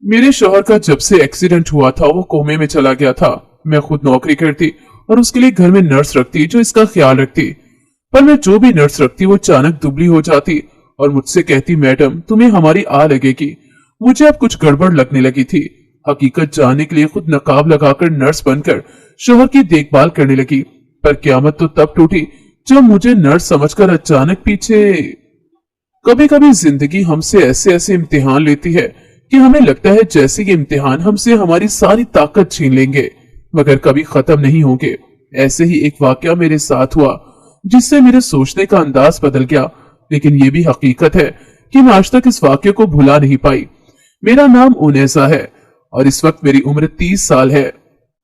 मेरे शौहर का जब से एक्सीडेंट हुआ था वो कोमे में चला गया था। मैं खुद नौकरी करती और उसके लिए घर में नर्स रखती जो इसका ख्याल रखती, पर मैं जो भी नर्स रखती वो अचानक दुबली हो जाती और मुझसे कहती, मैडम तुम्हें हमारी आ लगेगी। मुझे अब कुछ गड़बड़ लगने लगी थी। हकीकत जानने के लिए खुद नकाब लगाकर नर्स बनकर शौहर की देखभाल करने लगी, पर क़यामत तो तब टूटी जब मुझे नर्स समझकर अचानक पीछे। कभी कभी जिंदगी हमसे ऐसे ऐसे इम्तिहान लेती है कि हमें लगता है जैसे ये इम्तिहान हमसे हमारी सारी ताकत छीन लेंगे, मगर कभी खत्म नहीं होंगे। ऐसे ही एक वाकया मेरे साथ हुआ जिससे मेरे सोचने का अंदाज बदल गया, लेकिन ये भी हकीकत है कि मैं आज तक इस वाकये को भुला नहीं पाई। मेरा नाम उनैसा है और इस वक्त मेरी उम्र 30 साल है।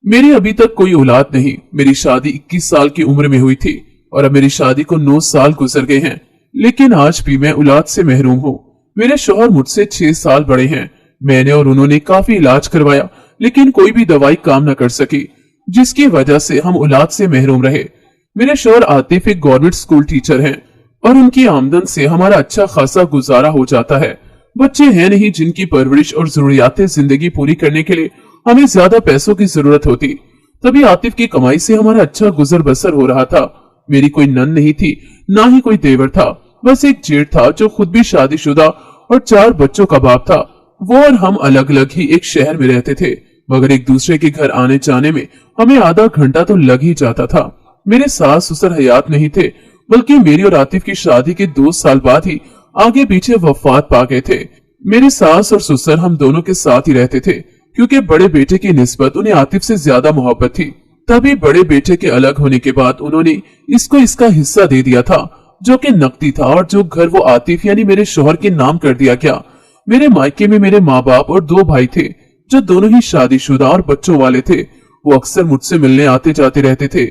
मेरी अभी तक कोई औलाद नहीं। मेरी शादी 21 साल की उम्र में हुई थी और अब मेरी शादी को 9 साल गुजर गए हैं, लेकिन आज भी मैं औलाद से महरूम हूँ। मेरे शौहर मुझसे 6 साल बड़े हैं। मैंने और उन्होंने काफी इलाज करवाया, लेकिन कोई भी दवाई काम न कर सकी, जिसकी वजह से हम औलाद से महरूम रहे। मेरे शौहर आतिफ एक गवर्नमेंट स्कूल टीचर हैं और उनकी आमदन से हमारा अच्छा खासा गुजारा हो जाता है। बच्चे हैं नहीं जिनकी परवरिश और जरूरियातें जिंदगी पूरी करने के लिए हमें ज्यादा पैसों की जरूरत होती। तभी आतिफ की कमाई से हमारा अच्छा गुजर बसर हो रहा था। मेरी कोई नन नहीं थी, ना ही कोई देवर था, बस एक जेठ था जो खुद भी शादीशुदा और 4 बच्चों का बाप था। वो और हम अलग अलग ही एक शहर में रहते थे, मगर एक दूसरे के घर आने जाने में हमें आधा घंटा तो लग ही जाता था। मेरे सास ससुर हयात नहीं थे, बल्कि मेरी और आतिफ की शादी के 2 साल बाद ही आगे पीछे वफात पा गए थे। मेरे सास और ससुर हम दोनों के साथ ही रहते थे, क्योंकि बड़े बेटे की निस्बत उन्हें आतिफ से ज्यादा मोहब्बत थी। तभी बड़े बेटे के अलग होने के बाद उन्होंने इसको इसका हिस्सा दे दिया था, जो कि नकदी था, और जो घर वो आतिफ यानी मेरे शौहर के नाम कर दिया गया। मेरे मायके में मेरे माँ बाप और 2 भाई थे, जो दोनों ही शादीशुदा और बच्चों वाले थे। वो अक्सर मुझसे मिलने आते जाते रहते थे।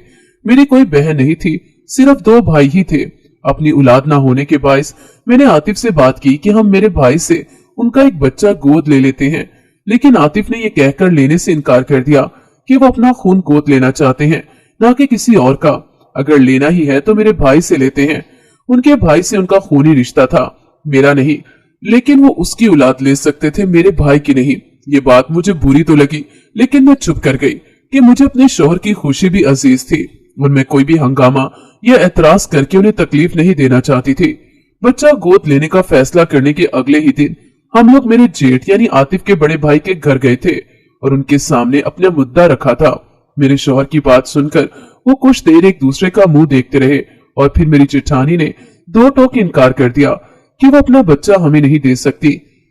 मेरी कोई बहन नहीं थी, सिर्फ 2 भाई ही थे। अपनी औलाद ना होने के बायस मैंने आतिफ से बात की कि हम मेरे भाई से उनका एक बच्चा गोद ले लेते हैं, लेकिन आतिफ ने यह कहकर लेने से इनकार कर दिया कि वो अपना खून गोद लेना चाहते हैं, ना कि किसी और का। अगर लेना ही है तो मेरे भाई से लेते हैं। उनके भाई से उनका खूनी रिश्ता था, मेरा नहीं, लेकिन वो उसकी औलाद ले सकते थे, मेरे भाई की नहीं। ये बात मुझे बुरी तो लगी, लेकिन मैं चुप कर गई कि मुझे अपने शौहर की खुशी भी अजीज थी और मैं कोई भी हंगामा या एतराज करके उन्हें तकलीफ नहीं देना चाहती थी। बच्चा गोद लेने का फैसला करने के अगले ही दिन हम लोग मेरे जेठ यानी आतिफ के बड़े भाई के घर गए थे और उनके सामने अपना मुद्दा रखा था। मेरे शौहर की बात सुनकर वो कुछ देर एक दूसरे का मुंह देखते रहे और फिर मेरी जेठानी ने 2 टोक इनकार कर दिया कि वो अपना बच्चा हमें नहीं दे सकती।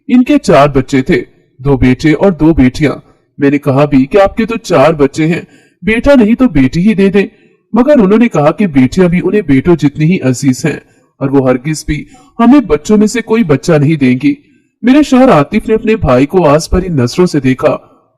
इनके 4 बच्चे थे, 2 बेटे और 2 बेटियां। मैंने कहा भी कि आपके तो 4 बच्चे हैं, बेटा नहीं तो बेटी ही दे दे, मगर उन्होंने कहा कि बेटियां भी उन्हें बेटों जितनी ही अजीज हैं और वो हरगिज भी हमें बच्चों में से कोई बच्चा नहीं देंगी। मेरे शौहर आतिफ ने अपने भाई को आस भरी नजरों से देखा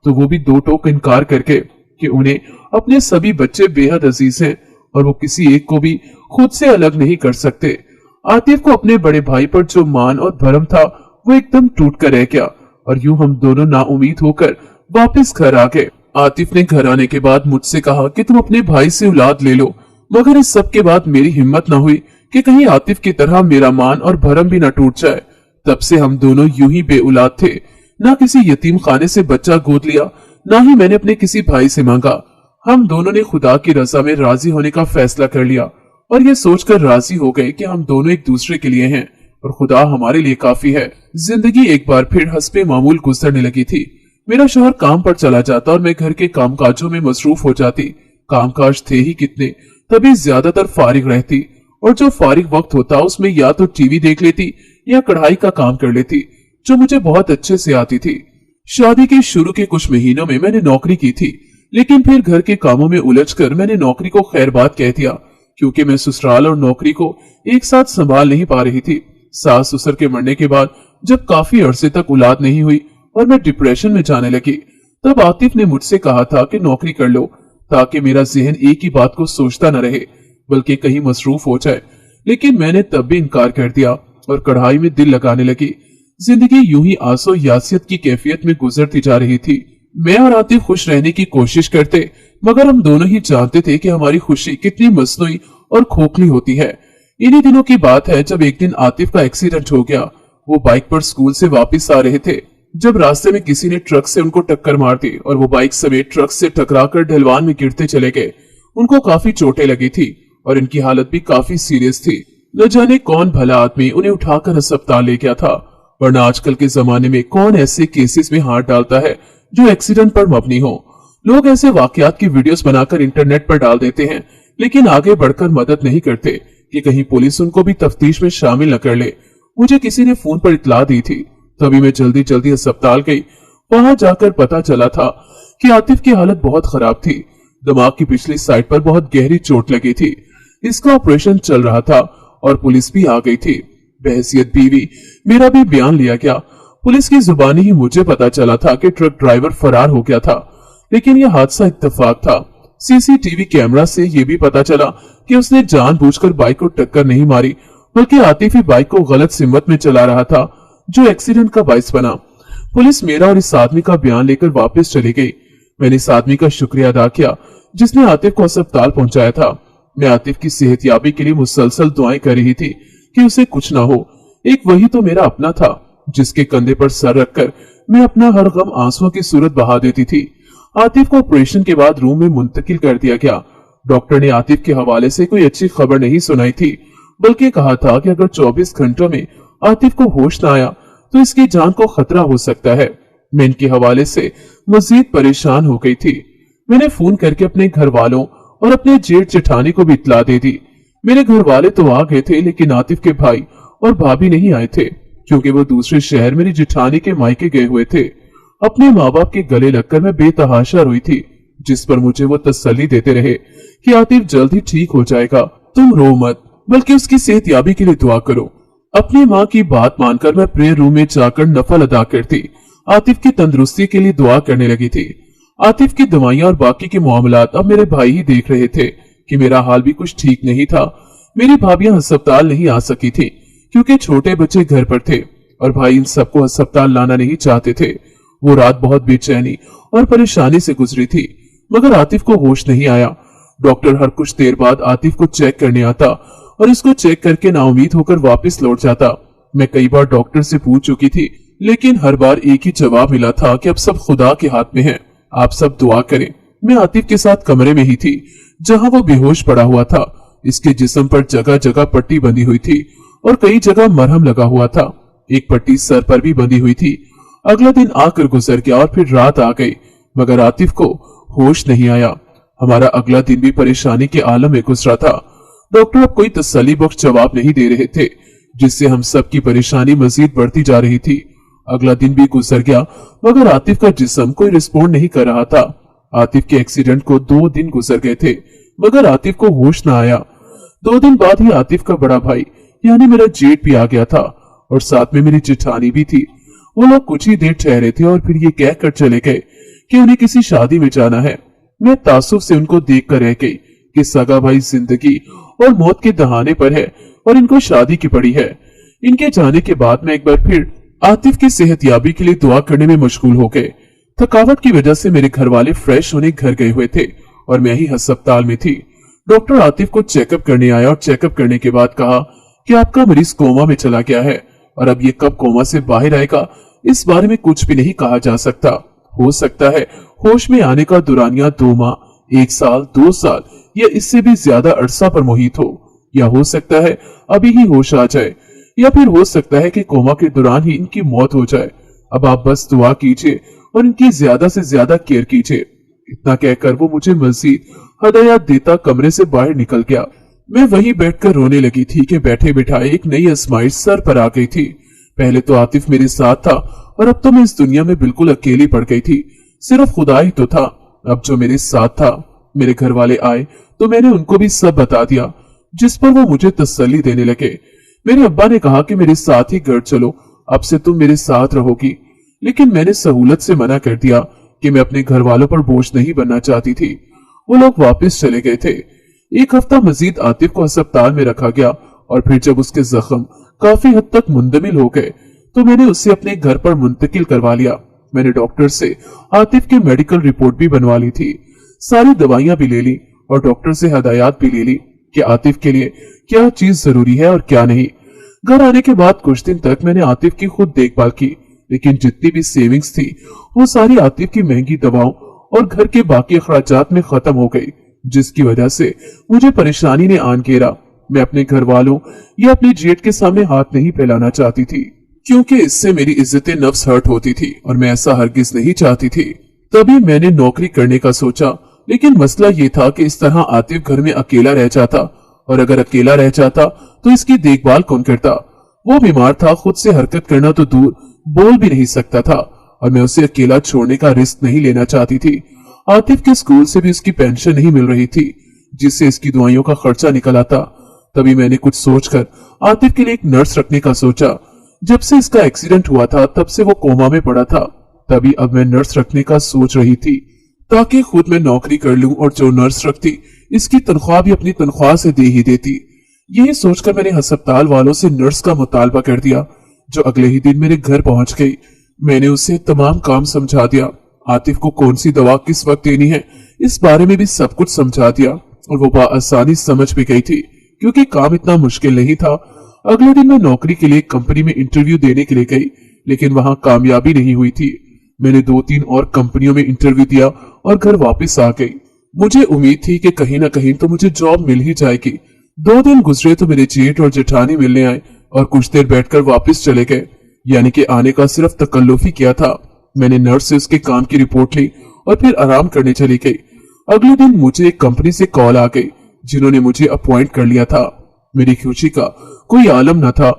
तो वो भी 2 टोक इनकार करके कि उन्हें अपने सभी बच्चे बेहद अजीज हैं और वो किसी एक को भी खुद से अलग नहीं कर सकते। आतिफ को अपने बड़े भाई पर जो मान और भरम था वो एकदम टूट कर रह गया और यूं हम दोनों नाउमीद होकर वापस घर आ गए। आतिफ ने घर आने के बाद मुझसे कहा कि तुम अपने भाई से औलाद ले लो, मगर इस सब के बाद मेरी हिम्मत न हुई कि कहीं आतिफ की तरह मेरा मान और भरम भी न टूट जाए। तब से हम दोनों यूं ही बे औलाद थे। ना किसी यतीम खाने से बच्चा गोद लिया, ना ही मैंने अपने किसी भाई से मांगा। हम दोनों ने खुदा की रजा में राजी होने का फैसला कर लिया और ये सोचकर राजी हो गए कि हम दोनों एक दूसरे के लिए हैं और खुदा हमारे लिए काफी है। जिंदगी एक बार फिर हस्बे मामूल गुजरने लगी थी। मेरा शौहर काम पर चला जाता और मैं घर के कामकाजों में मसरूफ हो जाती। कामकाज थे ही कितने, तभी ज्यादातर फारिग रहती और जो फारिग वक्त होता उसमें या तो टीवी देख लेती या कढ़ाई का काम कर लेती, जो मुझे बहुत अच्छे से आती थी। शादी के शुरू के कुछ महीनों में मैंने नौकरी की थी, लेकिन फिर घर के कामों में उलझकर मैंने नौकरी को खैरबाद कह दिया, क्योंकि मैं ससुराल और नौकरी को एक साथ संभाल नहीं पा रही थी। सास ससुर के मरने के बाद जब काफी अरसे तक औलाद नहीं हुई और मैं डिप्रेशन में जाने लगी, तब आतिफ ने मुझसे कहा था कि नौकरी कर लो ताकि मेरा जहन एक ही बात को सोचता न रहे बल्कि कहीं मसरूफ हो जाए। लेकिन मैंने तब भी इनकार कर दिया और कढ़ाई में दिल लगाने लगी। जिंदगी यूं ही आसो यासियत की कैफियत में गुजरती जा रही थी। मैं और आतिफ खुश रहने की कोशिश करते, मगर हम दोनों ही जानते थे कि हमारी खुशी कितनी मसनूई और खोखली होती है। इन्हीं दिनों की बात है जब एक दिन आतिफ का एक्सीडेंट हो गया। वो बाइक पर स्कूल से वापस आ रहे थे जब रास्ते में किसी ने ट्रक से उनको टक्कर मार दी और वो बाइक समेत ट्रक से टकराकर ढलवान में गिरते चले गए। उनको काफी चोटें लगी थी और इनकी हालत भी काफी सीरियस थी। न जाने कौन भला आदमी उन्हें उठाकर अस्पताल ले गया था, वरना आजकल के जमाने में कौन ऐसे केसेस में हाथ डालता है जो एक्सीडेंट पर मबनी हो। लोग ऐसे वाकयात की वीडियोस बनाकर इंटरनेट पर डाल देते हैं, लेकिन आगे बढ़कर मदद नहीं करते कि कहीं पुलिस उनको भी तफ्तीश में शामिल न कर ले। मुझे किसी ने फोन पर इत्तला दी थी, तभी मैं जल्दी जल्दी अस्पताल गई। वहां जाकर पता चला था कि आतिफ की हालत बहुत खराब थी। दिमाग की पिछली साइड पर बहुत गहरी चोट लगी थी। इसका ऑपरेशन चल रहा था और पुलिस भी आ गई थी। बहैसियत बीवी मेरा भी बयान लिया गया। पुलिस की जुबानी ही मुझे पता चला था कि ट्रक ड्राइवर फरार हो गया था, लेकिन यह हादसा इत्तेफाक था। सीसीटीवी कैमरा से यह भी पता चला कि उसने जानबूझकर बाइक को टक्कर नहीं मारी, बल्कि आतिफ ही बाइक को गलत सिमत में चला रहा था, जो एक्सीडेंट का बाइस बना। पुलिस मेरा और इस आदमी का बयान लेकर वापस चली गई। मैंने इस आदमी का शुक्रिया अदा किया जिसने आतिफ को अस्पताल पहुंचाया था। मैं आतिफ की सेहतयाबी के लिए मुसलसल दुआएं कर रही थी कि उसे कुछ ना हो। एक वही तो मेरा अपना था जिसके कंधे पर सर रखकर मैं अपना हर गम आंसुओं की सूरत बहा देती थी। आतिफ को ऑपरेशन के बाद रूम में मुंतकिल कर दिया गया। डॉक्टर ने आतिफ के हवाले से कोई अच्छी खबर नहीं सुनाई थी, बल्कि कहा था कि अगर 24 घंटों में आतिफ को होश न आया तो इसकी जान को खतरा हो सकता है। मैं इनके हवाले से मजीद परेशान हो गई थी। मैंने फोन करके अपने घर वालों और अपने जेठ जेठानी को भी इत्तला दे दी। मेरे घर वाले तो आ गए थे, लेकिन आतिफ के भाई और भाभी नहीं आए थे, क्योंकि वो दूसरे शहर मेरी जेठानी के मायके गए हुए थे। अपने माँ बाप के गले लगकर मैं बेतहाशा रोई थी, जिस पर मुझे वो तसल्ली देते रहे कि आतिफ जल्द ही ठीक हो जाएगा, तुम रो मत, बल्कि उसकी सेहतयाबी के लिए दुआ करो। अपनी माँ की बात मानकर मैं प्रेयर रूम में जाकर नफल अदा करती आतिफ की तंदुरुस्ती के लिए दुआ करने लगी थी। आतिफ की दवाइयां और बाकी के मामलात अब मेरे भाई ही देख रहे थे कि मेरा हाल भी कुछ ठीक नहीं था। मेरी भाभियां अस्पताल नहीं आ सकी थी क्योंकि छोटे बच्चे घर पर थे और भाई इन सबको अस्पताल लाना नहीं चाहते थे। वो रात बहुत बेचैनी और परेशानी से गुजरी थी, मगर आतिफ को होश नहीं आया। डॉक्टर हर कुछ देर बाद आतिफ को चेक करने आता और इसको चेक करके नाउमीद होकर वापस लौट जाता। मैं कई बार डॉक्टर से पूछ चुकी थी, लेकिन हर बार एक ही जवाब मिला था कि अब सब खुदा के हाथ में है, आप सब दुआ करें। मैं आतिफ के साथ कमरे में ही थी जहां वो बेहोश पड़ा हुआ था। इसके जिस्म पर जगह जगह पट्टी बंधी हुई थी और कई जगह मरहम लगा हुआ था। एक पट्टी सर पर भी बंधी हुई थी। अगला दिन आकर गुजर गया और फिर रात आ गई, मगर आतिफ को होश नहीं आया। हमारा अगला दिन भी परेशानी के आलम में गुजरा था। डॉक्टर अब कोई तसल्ली बख्श जवाब नहीं दे रहे थे, जिससे हम सब की परेशानी मजीद बढ़ती जा रही थी। अगला दिन भी गुजर गया, मगर आतिफ का जिस्म कोई रिस्पॉन्ड नहीं कर रहा था। आतिफ के एक्सीडेंट को 2 दिन गुजर गए थे, मगर आतिफ को होश न आया। 2 दिन बाद ही आतिफ का बड़ा भाई यानी मेरा जेठ भी आ गया था और साथ में मेरी जेठानी भी थी। वो लोग कुछ ही देर ठहरे थे और फिर ये कहकर चले गए कि उन्हें किसी शादी में जाना है। मैं तासुफ से उनको देख कर रह गई कि सगा भाई जिंदगी और मौत के दहाने पर है और इनको शादी की पड़ी है। इनके जाने के बाद मैं एक बार फिर आतिफ की सेहतयाबी के लिए दुआ करने में मशगूल हो गए। थकावट की वजह से मेरे घर वाले फ्रेश होने घर गए हुए थे और मैं ही अस्पताल में थी। डॉक्टर आतिफ को चेकअप करने आया और चेकअप करने के बाद कहा कि आपका मरीज कोमा में चला गया है और अब ये कब कोमा से बाहर आएगा इस बारे में कुछ भी नहीं कहा जा सकता। हो सकता है होश में आने का दुरानिया 2 माह, 1 साल, 2 साल या इससे भी ज्यादा अरसा पर मुहित हो, या हो सकता है अभी ही होश आ जाए, या फिर हो सकता है कि कोमा के दौरान ही इनकी मौत हो जाए। अब आप बस दुआ कीजिए और इनकी ज्यादा से ज्यादा केयर कीजिए। इतना कहकर वो मुझे मजीद हदायत देता कमरे से बाहर निकल गया। मैं वहीं बैठकर रोने लगी थी कि बैठे बिठाए एक नई आजमाइश सर पर आ गई थी। पहले तो आतिफ मेरे साथ था और अब तो मैं इस दुनिया में बिल्कुल अकेली पड़ गई थी। सिर्फ खुदा ही तो था अब जो मेरे साथ था। मेरे घर वाले आए तो मैंने उनको भी सब बता दिया, जिस पर वो मुझे तसल्ली देने लगे। मेरे अब्बा ने कहा कि मेरे साथ ही घर चलो, अब से तुम मेरे साथ रहोगी, लेकिन मैंने सहूलत से मना कर दिया कि मैं अपने घर वालों पर बोझ नहीं बनना चाहती थी। वो लोग वापस चले गए थे। 1 हफ्ता मजीद आतिफ को अस्पताल में रखा गया और फिर जब उसके जख्म काफी हद तक मुंदमिल हो गए तो मैंने उसे अपने घर पर मुंतकिल करवा लिया। मैंने डॉक्टर से आतिफ की मेडिकल रिपोर्ट भी बनवा ली थी, सारी दवाइयां भी ले ली और डॉक्टर से हदायत भी ले ली कि आतिफ के लिए क्या चीज जरूरी है और क्या नहीं। घर आने के बाद कुछ दिन तक मैंने आतिफ की खुद देखभाल की, लेकिन जितनी भी सेविंग्स थी वो सारी आतिफ की महंगी दवाओं और घर के बाकी अखराजात में खत्म हो गई, जिसकी वजह से मुझे परेशानी ने आन घेरा। मैं अपने घर वालों या अपनी जेठ के सामने हाथ नहीं फैलाना चाहती थी, क्योंकि इससे मेरी इज्जत नफ्स हर्ट होती थी और मैं ऐसा हरगिज नहीं चाहती थी। तभी मैंने नौकरी करने का सोचा, लेकिन मसला ये था कि इस तरह आतिफ घर में अकेला रह जाता, और अगर अकेला रह जाता तो इसकी देखभाल कौन करता। वो बीमार था, खुद से हरकत करना तो दूर, बोल भी नहीं सकता था, और मैं उसे अकेला छोड़ने का रिस्क नहीं लेना चाहती थी। आतिफ के स्कूल से भी उसकी पेंशन नहीं मिल रही थी, जिससे इसकी दवाइयों का खर्चा निकल आता। तभी मैंने कुछ सोचकर आतिफ के लिए एक नर्स रखने का सोचा। जब से इसका एक्सीडेंट हुआ था तब से वो कोमा में पड़ा था। तभी अब मैं नर्स रखने का सोच रही थी, ताकि खुद मैं नौकरी कर लूं और जो नर्स रखती इसकी तनख्वाह भी अपनी तनख्वाह से दे ही देती। यही सोचकर मैंने अस्पताल वालों से नर्स का मुतालबा कर दिया, जो अगले ही दिन मेरे घर पहुंच गई। मैंने उसे तमाम काम समझा दिया, आतिफ को कौन सी दवा किस वक्त देनी है इस बारे में भी सब कुछ समझा दिया, और वो बआसानी समझ भी गई थी, क्योंकि काम इतना मुश्किल नहीं था। अगले दिन मैं नौकरी के लिए कंपनी में इंटरव्यू देने के लिए गई, लेकिन वहां कामयाबी नहीं हुई थी। मैंने 2-3 और कंपनियों में इंटरव्यू दिया और घर वापस आ गई। मुझे उम्मीद थी कि कहीं ना कहीं तो मुझे जॉब मिल ही जाएगी। 2 दिन गुजरे तो मेरे जेठ और जेठानी मिलने आए और कुछ देर बैठकर वापस चले गए, यानी कि आने का सिर्फ तकल्लुफ ही किया था। मैंने नर्स से उसके काम की रिपोर्ट ली और फिर आराम करने चली गई। अगले दिन मुझे एक कंपनी से कॉल आ गई, जिन्होंने मुझे अपॉइंट कर लिया था। मेरी खुशी का कोई आलम न था,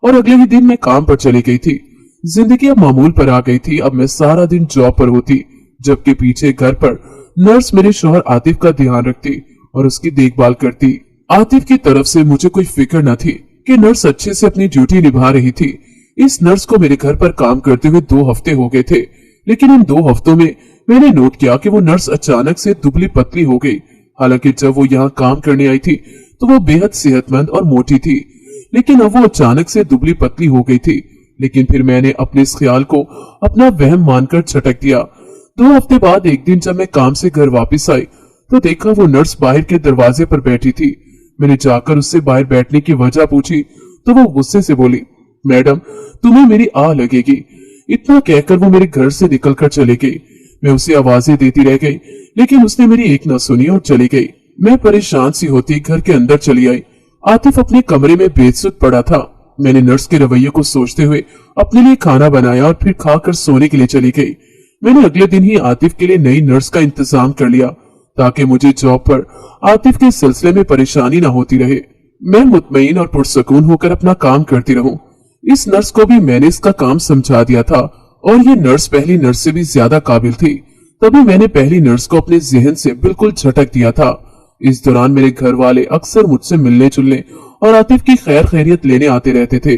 और अगले ही दिन मैं काम पर चली गई थी। जिंदगी अब मामूल पर आ गई थी। अब मैं सारा दिन जॉब पर होती, जबकि पीछे घर पर नर्स मेरे शौहर आतिफ का ध्यान रखती और उसकी देखभाल करती। आतिफ की तरफ से मुझे कोई फिक्र न थी कि नर्स अच्छे से अपनी ड्यूटी निभा रही थी। इस नर्स को मेरे घर पर काम करते हुए 2 हफ्ते हो गए थे, लेकिन इन 2 हफ्तों में मैंने नोट किया कि वो नर्स अचानक से दुबली पतली हो गई। हालांकि जब वो यहाँ काम करने आई थी तो वो बेहद सेहतमंद और मोटी थी, लेकिन अब वो अचानक से दुबली पतली हो गई थी। लेकिन फिर मैंने अपने इस ख्याल को अपना वहम मानकर झटक दिया। 2 हफ्ते बाद एक दिन जब मैं काम से घर वापस आई तो देखा वो नर्स बाहर के दरवाजे पर बैठी थी। मैंने जाकर उससे बाहर बैठने की वजह पूछी तो वो गुस्से से बोली, मैडम तुम्हें मेरी आ लगेगी। इतना कहकर वो मेरे घर से निकलकर चली गई। मैं उसे आवाजें देती रह गई, लेकिन उसने मेरी एक न सुनी और चली गई। मैं परेशान सी होती घर के अंदर चली आई। आतिफ अपने कमरे में बेसुध पड़ा था। मैंने नर्स के रवैये को सोचते हुए अपने लिए खाना बनाया और फिर खाकर सोने के लिए चली गई। मैंने अगले दिन ही आतिफ के लिए नई नर्स का इंतजाम कर लिया, ताकि मुझे जॉब पर आतिफ के सिलसिले में परेशानी न होती रहे। मैं मुतमईन और पुरसकून होकर अपना काम करती रहूं। इस नर्स को भी मैंने इसका काम समझा दिया था, और ये नर्स पहली नर्स से भी ज्यादा काबिल थी। तभी मैंने पहली नर्स को अपने जहन से बिल्कुल झटक दिया था। इस दौरान मेरे घर वाले अक्सर मुझसे मिलने जुलने और आतिफ की खैर खैरियत लेने आते रहते थे।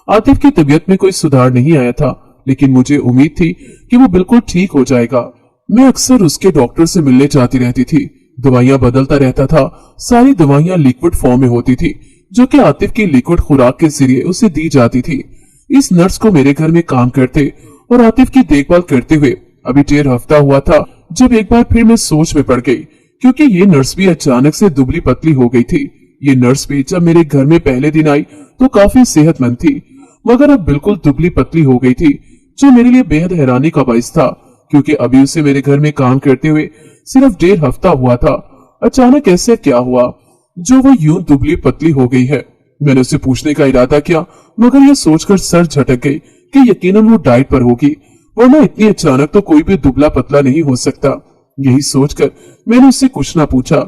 आतिफ की तबीयत में कोई सुधार नहीं आया था, लेकिन मुझे उम्मीद थी कि वो बिल्कुल ठीक हो जाएगा। मैं अक्सर उसके डॉक्टर से मिलने जाती रहती थी। दवाइयां बदलता रहता था। सारी दवाइयां लिक्विड फॉर्म में होती थी, जो कि आतिफ की लिक्विड खुराक के जरिए उसे दी जाती थी। इस नर्स को मेरे घर में काम करते और आतिफ की देखभाल करते हुए अभी 1.5 हफ्ता हुआ था, जब एक बार फिर मैं सोच में पड़ गई, क्योंकि ये नर्स भी अचानक से दुबली पतली हो गई थी। ये नर्स भी जब मेरे घर में पहले दिन आई तो काफी सेहतमंद थी, मगर अब बिल्कुल दुबली पतली हो गई थी, जो मेरे लिए बेहद हैरानी का बाइस था, क्योंकि अभी उसे मेरे घर में काम करते हुए सिर्फ 1.5 हफ्ता हुआ था। अचानक ऐसे क्या हुआ जो वो यूं दुबली पतली हो गई है? मैंने उसे पूछने का इरादा किया, मगर यह सोचकर सर झटक गई कि यकीनन वो डाइट पर होगी, वरना इतनी अचानक तो कोई भी दुबला पतला नहीं हो सकता। यही सोचकर मैंने उससे कुछ ना पूछा।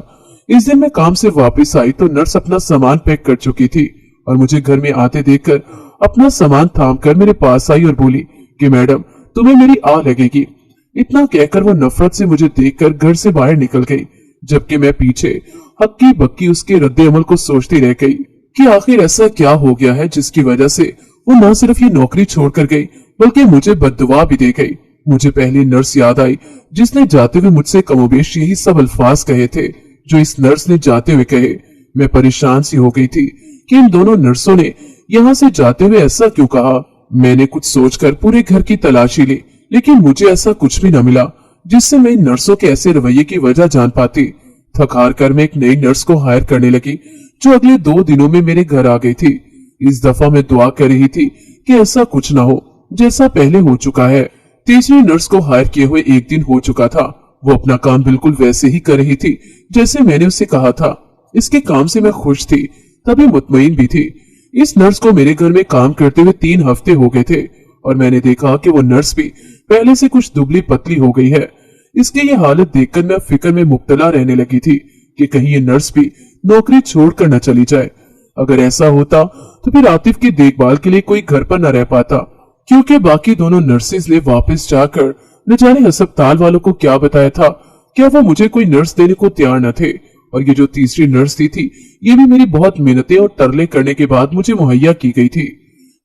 इस दिन मैं काम से वापस आई तो नर्स अपना सामान पैक कर चुकी थी और मुझे घर में आते देखकर अपना सामान थामकर मेरे पास आई और बोली कि मैडम तुम्हें मेरी आ लगेगी। इतना कहकर वो नफरत से मुझे देखकर घर से बाहर निकल गई, जबकि मैं पीछे हक्की बक्की उसके रद्दे अमल को सोचती रह गई कि आखिर ऐसा क्या हो गया है जिसकी वजह से वो न सिर्फ ये नौकरी छोड़कर गई बल्कि मुझे बद्दुआ भी दे गई। मुझे पहली नर्स याद आई जिसने जाते हुए मुझसे कमोबेश यही सब अल्फाज कहे थे जो इस नर्स ने जाते हुए कहे। मैं परेशान सी हो गई थी कि इन दोनों नर्सों ने यहाँ से जाते हुए ऐसा क्यों कहा। मैंने कुछ सोचकर पूरे घर की तलाशी ली, लेकिन मुझे ऐसा कुछ भी न मिला जिससे मैं इन नर्सों के ऐसे रवैये की वजह जान पाती। थक हार कर मैं एक नई नर्स को हायर करने लगी जो अगले 2 दिनों में मेरे घर आ गई थी। इस दफा मैं दुआ कर रही थी कि ऐसा कुछ ना हो, जैसा पहले हो चुका है। तीसरी नर्स को हायर किए हुए एक दिन हो चुका था। वो अपना काम बिल्कुल वैसे ही कर रही थी जैसे मैंने उसे कहा था। इसके काम से मैं खुश थी, तभी मुतमईन भी थी। इस नर्स को मेरे घर में काम करते हुए 3 हफ्ते हो गए थे और मैंने देखा कि वो नर्स भी पहले से कुछ दुबली पतली हो गई है। इसकी ये हालत देखकर मैं फिक्र में मुब्तला रहने लगी थी कि कहीं ये नर्स भी नौकरी छोड़कर न चली जाए। अगर ऐसा होता तो फिर आतिफ की देखभाल के लिए कोई घर पर न रह पाता, क्योंकि बाकी दोनों नर्सेज ने वापस जाकर न जाने अस्पताल वालों को क्या बताया था। क्या वो मुझे कोई नर्स देने को तैयार न थे। और ये जो तीसरी नर्स थी ये भी मेरी बहुत मेहनतें और तरले करने के बाद मुझे मुहैया की गई थी।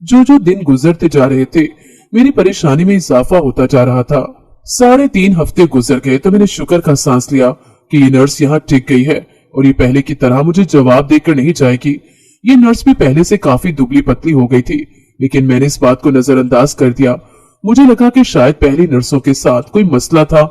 जो दिन गुजरते जा रहे थे मेरी परेशानी में इजाफा होता जा रहा था। 3.5 हफ्ते गुजर गए तो मैंने शुक्र का सांस लिया कि ये नर्स यहाँ टिक गई है और ये पहले की तरह मुझे जवाब देकर नहीं जाएगी। ये नर्स भी पहले से काफी दुबली पतली हो गई थी, लेकिन मैंने इस बात को नजरअंदाज कर दिया। मुझे लगा कि शायद पहली नर्सों के साथ कोई मसला था,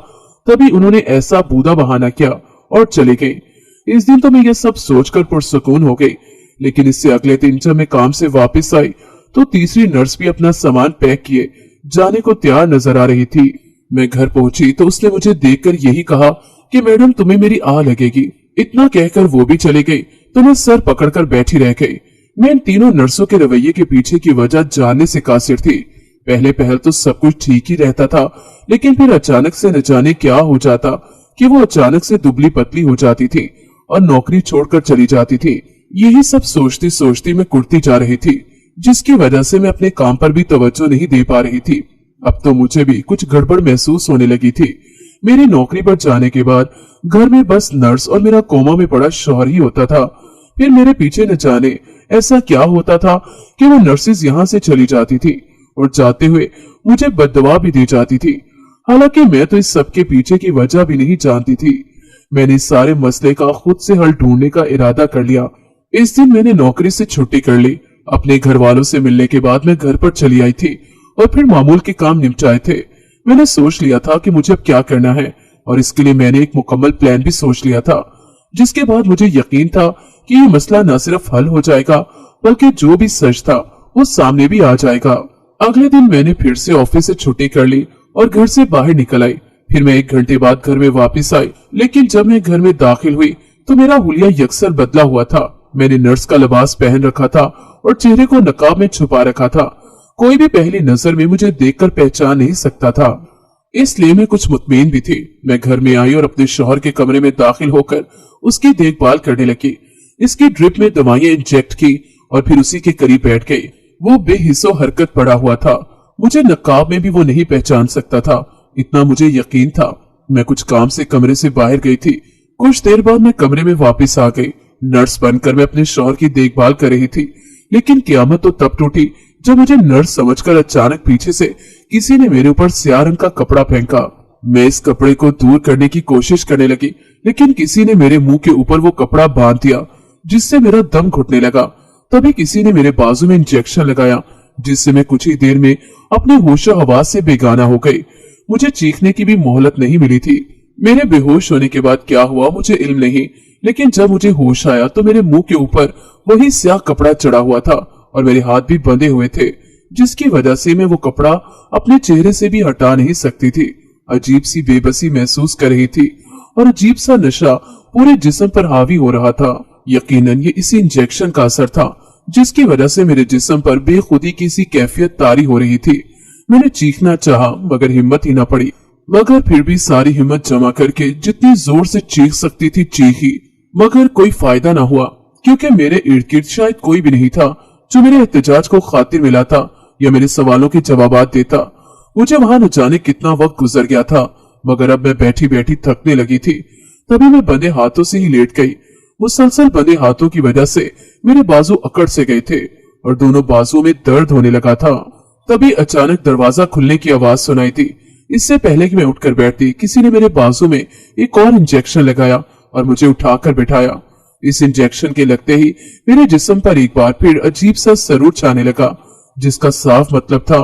तभी उन्होंने ऐसा बूदा बहाना किया और चले गए। इस दिन तो मैं यह सब सोचकर पुरसुकून हो गई, लेकिन इससे अगले दिन जब मैं काम से वापस आई तो तीसरी नर्स भी अपना सामान पैक किए जाने को तैयार नजर आ रही थी। मैं घर पहुंची तो उसने मुझे देखकर यही कहा कि मैडम तुम्हें मेरी आ लगेगी। इतना कहकर वो भी चली गई तो मैं सर पकड़कर बैठी रह गई। मैं इन तीनों नर्सों के रवैये के पीछे की वजह जानने से कासिर थी। पहले पहल तो सब कुछ ठीक ही रहता था, लेकिन फिर अचानक से न जाने क्या हो जाता कि वो अचानक से दुबली पतली हो जाती थी और नौकरी छोड़कर चली जाती थी। यही सब सोचती सोचती मैं कुड़ती जा रही थी, जिसकी वजह से मैं अपने काम पर भी तवज्जो नहीं दे पा रही थी। अब तो मुझे भी कुछ गड़बड़ महसूस होने लगी थी। मेरी नौकरी पर जाने के बाद घर में बस नर्स और मेरा कोमा में पड़ा शौहर ही होता था। फिर मेरे पीछे न जाने ऐसा क्या होता था कि वो नर्सेज यहाँ से चली जाती थी और जाते हुए मुझे बददुआ भी दी जाती थी। हालांकि मैं तो इस सब के पीछे की वजह भी नहीं जानती थी। मैंने इस सारे मसले का खुद से हल ढूंढने का इरादा कर लिया। इस दिन मैंने नौकरी से छुट्टी कर ली। अपने घर वालों से मिलने के बाद मैं घर पर चली आई थी और फिर मामूल के काम निपटाए थे। मैंने सोच लिया था कि मुझे अब क्या करना है और इसके लिए मैंने एक मुकम्मल प्लान भी सोच लिया था, जिसके बाद मुझे यकीन था कि ये मसला न सिर्फ हल हो जाएगा बल्कि जो भी सच था वो सामने भी आ जाएगा। अगले दिन मैंने फिर से ऑफिस से छुट्टी कर ली और घर से बाहर निकल आई। फिर मैं 1 घंटे बाद घर में वापस आई, लेकिन जब मैं घर में दाखिल हुई तो मेरा हुलिया यकसर बदला हुआ था। मैंने नर्स का लिबास पहन रखा था और चेहरे को नकाब में छुपा रखा था। कोई भी पहली नजर में मुझे देखकर पहचान नहीं सकता था, इसलिए मैं कुछ मुतमईन भी थी। मैं घर में आई और अपने शौहर के कमरे में दाखिल होकर उसकी देखभाल करने लगी। इसकी ड्रिप में दवाइयां इंजेक्ट की और फिर उसी के करीब बैठ गई। वो बेहिस्सो हरकत पड़ा हुआ था। मुझे नकाब में भी वो नहीं पहचान सकता था, इतना मुझे यकीन था। मैं कुछ काम से कमरे से बाहर गई थी। कुछ देर बाद मैं कमरे में वापस आ गई। नर्स बनकर मैं अपने शौहर की देखभाल कर रही थी, लेकिन क़यामत तो तब टूटी जब मुझे नर्स समझकर अचानक पीछे से किसी ने मेरे ऊपर स्याह रंग का कपड़ा फेंका। मैं इस कपड़े को दूर करने की कोशिश करने लगी, लेकिन किसी ने मेरे मुंह के ऊपर वो कपड़ा बांध दिया, जिससे मेरा दम घुटने लगा। तभी किसी ने मेरे बाजू में इंजेक्शन लगाया, जिससे मैं कुछ ही देर में अपने होशो हवास से बेगाना हो गई। मुझे चीखने की भी मोहलत नहीं मिली थी। मेरे बेहोश होने के बाद क्या हुआ मुझे इल्म नहीं, लेकिन जब मुझे होश आया तो मेरे मुंह के ऊपर वही स्याह कपड़ा चढ़ा हुआ था और मेरे हाथ भी बंधे हुए थे, जिसकी वजह से मैं वो कपड़ा अपने चेहरे से भी हटा नहीं सकती थी। अजीब सी बेबसी महसूस कर रही थी और अजीब सा नशा पूरे जिस्म पर हावी हो रहा था। यकीनन ये इसी इंजेक्शन का असर था, जिसकी वजह से मेरे जिस्म पर बेखुदी की सी कैफियत तारी हो रही थी। मैंने चीखना चाहा मगर हिम्मत ही न पड़ी, मगर फिर भी सारी हिम्मत जमा करके जितनी जोर से चीख सकती थी चीखी, मगर कोई फायदा न हुआ, क्योंकि मेरे इर्द गिर्द शायद कोई भी नहीं था जो मेरे एहतजाज को खातिर मिलाता या मेरे सवालों के जवाब देता। मुझे वहां न जाने कितना वक्त गुजर गया था, मगर अब मैं बैठी बैठी थकने लगी थी। तभी मैं बंधे हाथों से ही लेट गई। मुसलसल बंधे हाथों की वजह से मेरे बाजू अकड़ से गए थे और दोनों बाजुओं में दर्द होने लगा था। तभी अचानक दरवाजा खुलने की आवाज सुनाई थी। इससे पहले कि मैं उठकर बैठती, किसी ने मेरे बाजू में एक और इंजेक्शन लगाया और मुझे उठाकर बिठाया। इस इंजेक्शन के लगते ही मेरे जिस्म पर एक बार फिर अजीब सा सरूर छाने लगा, जिसका साफ मतलब था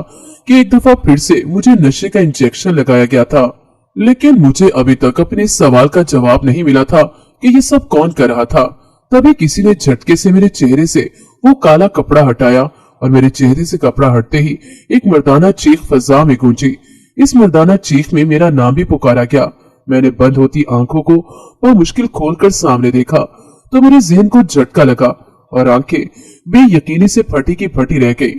कि एक दफा फिर से मुझे नशे का इंजेक्शन लगाया गया था। लेकिन मुझे अभी तक अपने इस सवाल का जवाब नहीं मिला था कि ये सब कौन कर रहा था। तभी किसी ने झटके से मेरे चेहरे से वो काला कपड़ा हटाया और मेरे चेहरे से कपड़ा हटते ही एक मर्दाना चीख फजा में गूंजी। इस मर्दाना चीख में मेरा नाम भी पुकारा गया। मैंने बंद होती आंखों को मुश्किल खोलकर सामने देखा तो मेरे जहन को झटका लगा और आंखें बेयकीनी से फटी की फटी रह गई।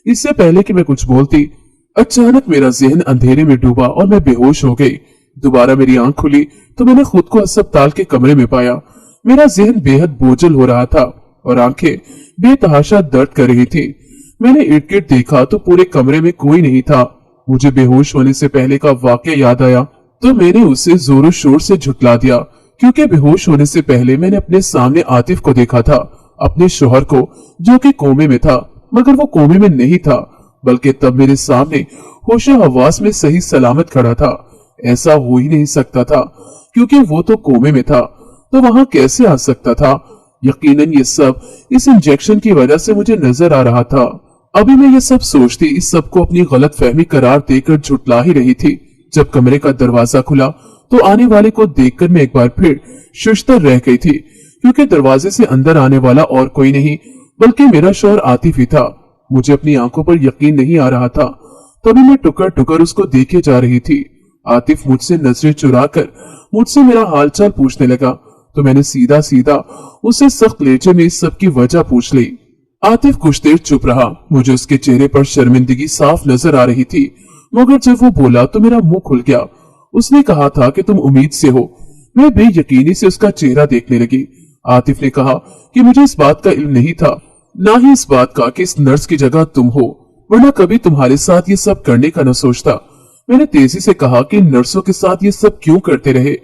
इससे पहले कि मैं कुछ बोलती, अचानक मेरा जहन अंधेरे में डूबा और मैं बेहोश हो गई। दोबारा मेरी आंख खुली तो मैंने खुद को अस्पताल के कमरे में पाया। मेरा जहन बेहद बोझल हो रहा था और आंखें बेतहाशा दर्द कर रही थी। मैंने इर्द गिर्द देखा तो पूरे कमरे में कोई नहीं था। मुझे बेहोश होने से पहले का वाकया याद आया तो मैंने उसे जोरों शोर से झुठला दिया, क्योंकि बेहोश होने से पहले मैंने अपने सामने आतिफ को देखा था, अपने शौहर को, जो कि कोमे में था। मगर वो कोमे में नहीं था, बल्कि तब मेरे सामने होशो हवास में सही सलामत खड़ा था। ऐसा हो ही नहीं सकता था, क्योंकि वो तो कोमे में था, तो वहां कैसे आ सकता था? यकीनन ये सब इस इंजेक्शन की वजह से मुझे नजर आ रहा था। अभी मैं ये सब सोचती इस सबको अपनी गलत फहमी करार देकर झुठला ही रही थी जब कमरे का दरवाजा खुला तो आने वाले को देखकर मैं एक बार फिर शुश्तर रह गई थी, क्योंकि दरवाजे से अंदर आने वाला और कोई नहीं बल्कि मेरा शौहर आतिफ ही था। मुझे अपनी आंखों पर यकीन नहीं आ रहा था। तभी मैं टुकर टुकर उसको देखे जा रही थी। आतिफ मुझसे नजरें चुराकर मुझसे मेरा हालचाल पूछने लगा तो मैंने सीधा सीधा उससे सख्त लहजे में इस सब की वजह पूछ ली। आतिफ कुछ देर चुप रहा। मुझे उसके चेहरे पर शर्मिंदगी साफ नजर आ रही थी, मगर जब वो बोला तो मेरा मुंह खुल गया। उसने कहा था कि तुम उम्मीद से हो। मैं बेयकीनी से उसका चेहरा देखने लगी। आतिफ ने कहा कि मुझे इस बात का इल्म नहीं था, ना ही इस बात का कि इस नर्स की जगह तुम हो, वरना कभी तुम्हारे साथ ये सब करने का न सोचता। मैंने तेजी से कहा कि नर्सों के साथ ये सब क्यों करते रहे?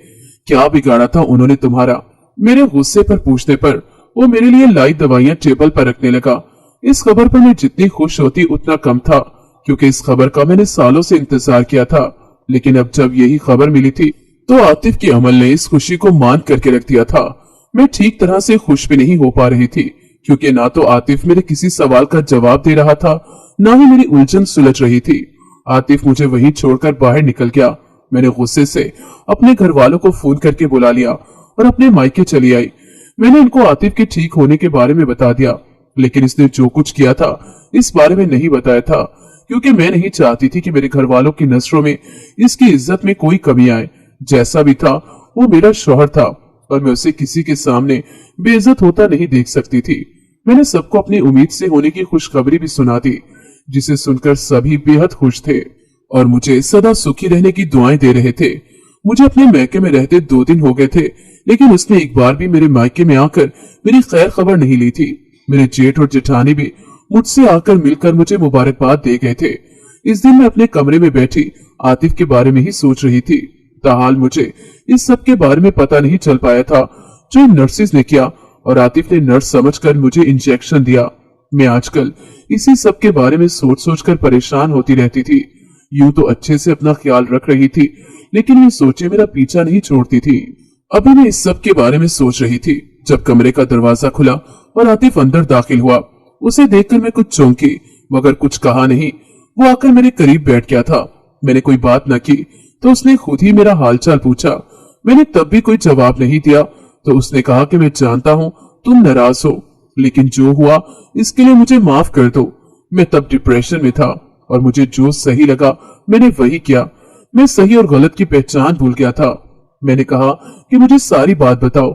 क्या बिगाड़ा था उन्होंने तुम्हारा? मेरे गुस्से पर पूछने पर वो मेरे लिए लाई दवाइयां टेबल पर रखने लगा। इस खबर पर मैं जितनी खुश होती उतना कम था, क्योंकि इस खबर का मैंने सालों से इंतजार किया था। लेकिन अब जब यही खबर मिली थी तो आतिफ के अमल ने इस खुशी को मान करके रख दिया था। मैं ठीक तरह से खुश भी नहीं हो पा रही थी, क्योंकि ना तो आतिफ मेरे किसी सवाल का जवाब दे रहा था, ना ही मेरी उलझन सुलझ रही थी। आतिफ मुझे वहीं छोड़कर बाहर निकल गया। मैंने गुस्से से अपने घर वालों को फोन करके बुला लिया और अपने मायके चली आई। मैंने इनको आतिफ के ठीक होने के बारे में बता दिया, लेकिन इसने जो कुछ किया था इस बारे में नहीं बताया था, क्योंकि मैं नहीं चाहती थी कि मेरे घर वालों की नजरों में इसकी इज्जत में कोई कमी आए। जैसा भी था वो मेरा शौहर था और मैं उसे किसी के सामने बेइज्जत होता नहीं देख सकती थी। मैंने सबको अपनी उम्मीद से होने की खुशखबरी भी सुना दी, जिसे सुनकर सभी बेहद खुश थे और मुझे सदा सुखी रहने की दुआएं दे रहे थे। मुझे अपने मायके में रहते 2 दिन हो गए थे, लेकिन उसने एक बार भी मेरे मायके में आकर मेरी खैर खबर नहीं ली थी। मेरे जेठ और जेठानी भी मुझसे आकर मिलकर मुझे मुबारकबाद दे गए थे। इस दिन मैं अपने कमरे में बैठी आतिफ के बारे में ही सोच रही थी। ताहाल मुझे इस सब के बारे में पता नहीं चल पाया था जो इन नर्सिस ने किया, और आतिफ ने नर्स समझकर मुझे इंजेक्शन दिया। मैं आजकल इसी सब के बारे में सोच सोच कर परेशान होती रहती थी। यूं तो अच्छे से अपना ख्याल रख रही थी, लेकिन ये सोचे मेरा पीछा नहीं छोड़ती थी। अभी मैं इस सब के बारे में सोच रही थी जब कमरे का दरवाजा खुला और आतिफ अंदर दाखिल हुआ। उसे देखकर मैं कुछ चौंकी, मगर कुछ कहा नहीं। वो आकर मेरे करीब बैठ गया था। मैंने कोई बात न की तो उसने खुद ही मेरा हालचाल पूछा। मैंने तब भी कोई जवाब नहीं दिया तो उसने कहा कि मैं जानता हूँ तुम नाराज हो, लेकिन जो हुआ इसके लिए मुझे माफ कर दो। मैं तब डिप्रेशन में था और मुझे जो सही लगा मैंने वही किया। मैं सही और गलत की पहचान भूल गया था। मैंने कहा कि मुझे सारी बात बताओ,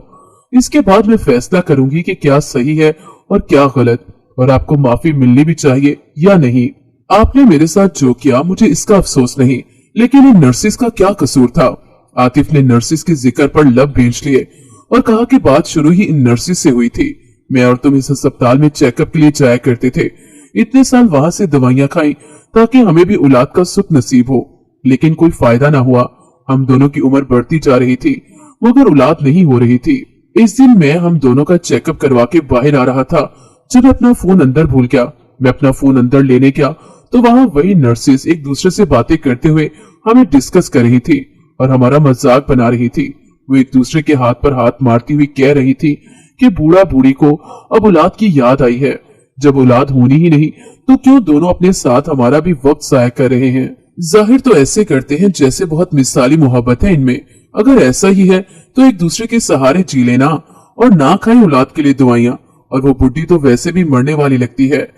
इसके बाद मैं फैसला करूंगी कि क्या सही है और क्या गलत, और आपको माफी मिलनी भी चाहिए या नहीं। आपने मेरे साथ जो किया मुझे इसका अफसोस नहीं, लेकिन इन नर्सिस का क्या कसूर था? आतिफ ने नर्सिस के जिक्र पर लब भींच लिए और कहा कि बात शुरू ही इन नर्सिस से हुई थी। मैं और तुम इस अस्पताल में चेकअप के लिए जाया करते थे। इतने साल वहां से दवाइयां खाई ताकि हमें भी औलाद का सुख नसीब हो, लेकिन कोई फायदा ना हुआ। हम दोनों की उम्र बढ़ती जा रही थी मगर औलाद नहीं हो रही थी। इस दिन मैं हम दोनों का चेकअप करवा के बाहर आ रहा था जब अपना फोन अंदर भूल गया। मैं अपना फोन अंदर लेने गया तो वहां वही नर्सिस एक दूसरे से बातें करते हुए हमें डिस्कस कर रही थी और हमारा मजाक बना रही थी। वो एक दूसरे के हाथ पर हाथ मारती हुई कह रही थी कि बूढ़ा बूढ़ी को अब औलाद की याद आई है। जब औलाद होनी ही नहीं तो क्यों दोनों अपने साथ हमारा भी वक्त जाया कर रहे हैं। जाहिर तो ऐसे करते हैं जैसे बहुत मिसाली मोहब्बत है इनमें। अगर ऐसा ही है तो एक दूसरे के सहारे जी लेना और ना खाए औलाद के लिए दवाइयां। और वो बुढ़ी तो वैसे भी मरने वाली लगती है।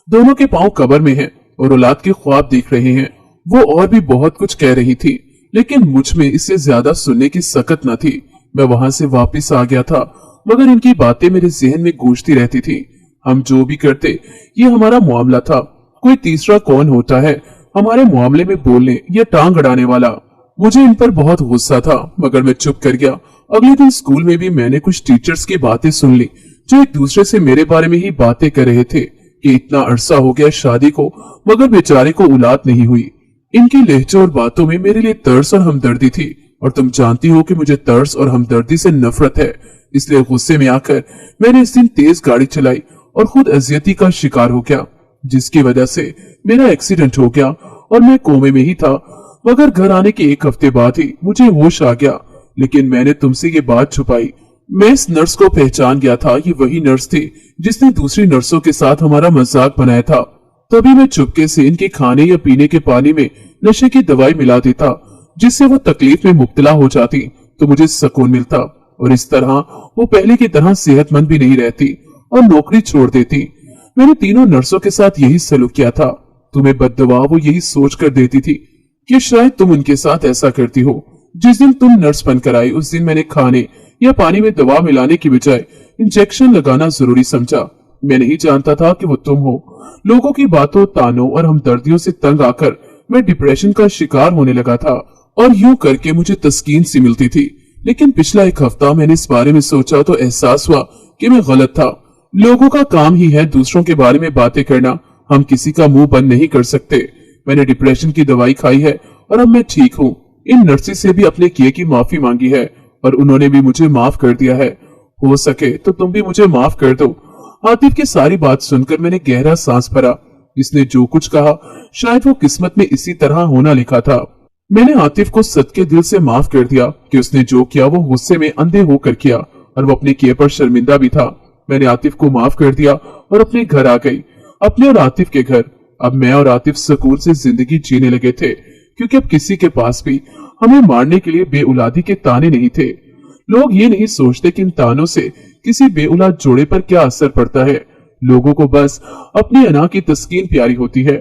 दोनों के पांव कब्र में हैं और औलाद के ख्वाब देख रहे हैं। वो और भी बहुत कुछ कह रही थी, लेकिन मुझ में इससे ज्यादा सुनने की सकत न थी। मैं वहां से वापस आ गया था, मगर इनकी बातें मेरे जहन में गूंजती रहती थी। हम जो भी करते, ये हमारा मामला था। कोई तीसरा कौन होता है हमारे मामले में बोलने या टांग अड़ाने वाला। मुझे इन पर बहुत गुस्सा था, मगर मैं चुप कर गया। अगले दिन स्कूल में भी मैंने कुछ टीचर्स की बातें सुन ली, जो एक दूसरे से मेरे बारे में ही बातें कर रहे थे कि इतना अरसा हो गया शादी को, मगर बेचारे को औलाद नहीं हुई। इनके लहजे और बातों में मेरे लिए तरस और हमदर्दी थी, और तुम जानती हो कि मुझे तरस और हमदर्दी से नफरत है। इसलिए गुस्से में आकर मैंने इस दिन तेज गाड़ी चलाई और खुद अजियती का शिकार हो गया, जिसकी वजह से मेरा एक्सीडेंट हो गया और मैं कोमे में ही था। मगर घर आने के एक हफ्ते बाद ही मुझे होश आ गया, लेकिन मैंने तुमसे ये बात छुपाई। मैं इस नर्स को पहचान गया था। ये वही नर्स थी जिसने दूसरी नर्सों के साथ हमारा मजाक बनाया था। तभी मैं चुपके से इनके खाने या पीने के पानी में नशे की दवाई मिला देता, जिससे वो तकलीफ में मुब्तला हो जाती तो मुझे सुकून मिलता, और इस तरह वो पहले की तरह सेहतमंद भी नहीं रहती और नौकरी छोड़ देती। मैंने तीनों नर्सों के साथ यही सलूक किया था। तुम्हें बद्दुआ वो यही सोच कर देती थी कि शायद तुम उनके साथ ऐसा करती हो। जिस दिन तुम नर्स बनकर आई, उस दिन मैंने खाने या पानी में दवा मिलाने की बजाय इंजेक्शन लगाना जरूरी समझा। मैं नहीं जानता था कि वो तुम हो। लोगों की बातों, तानों और हमदर्दियों से तंग आकर मैं डिप्रेशन का शिकार होने लगा था, और यूं करके मुझे तस्कीन सी मिलती थी। लेकिन पिछला एक हफ्ता मैंने इस बारे में सोचा तो एहसास हुआ कि मैं गलत था। लोगों का काम ही है दूसरों के बारे में बातें करना। हम किसी का मुंह बंद नहीं कर सकते। मैंने डिप्रेशन की दवाई खाई है और अब मैं ठीक हूँ। इन नर्सेस से भी अपने किए की माफी मांगी है और उन्होंने भी मुझे माफ कर दिया है। हो सके तो तुम भी मुझे माफ कर दो। आतिफ की सारी बात सुनकर मैंने गहरा सांस भरा। इसने जो कुछ कहा शायद वो किस्मत में इसी तरह होना लिखा था। मैंने आतिफ को सच्चे दिल से माफ कर दिया कि उसने जो किया वो गुस्से में अंधे होकर किया, और वो अपने किए पर शर्मिंदा भी था। मैंने आतिफ को माफ कर दिया और अपने घर आ गई, अपने और आतिफ के घर। अब मैं और आतिफ सुकून से जिंदगी जीने लगे थे, क्योंकि अब किसी के पास भी हमें मारने के लिए बेऔलादी के ताने नहीं थे। लोग ये नहीं सोचते कि इन तानों से किसी बेऔलाद जोड़े पर क्या असर पड़ता है। लोगों को बस अपनी अना की तस्कीन प्यारी होती है।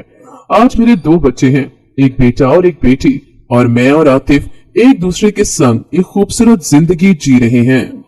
आज मेरे 2 बच्चे हैं, एक बेटा और एक बेटी, और मैं और आतिफ एक दूसरे के संग एक खूबसूरत जिंदगी जी रहे हैं।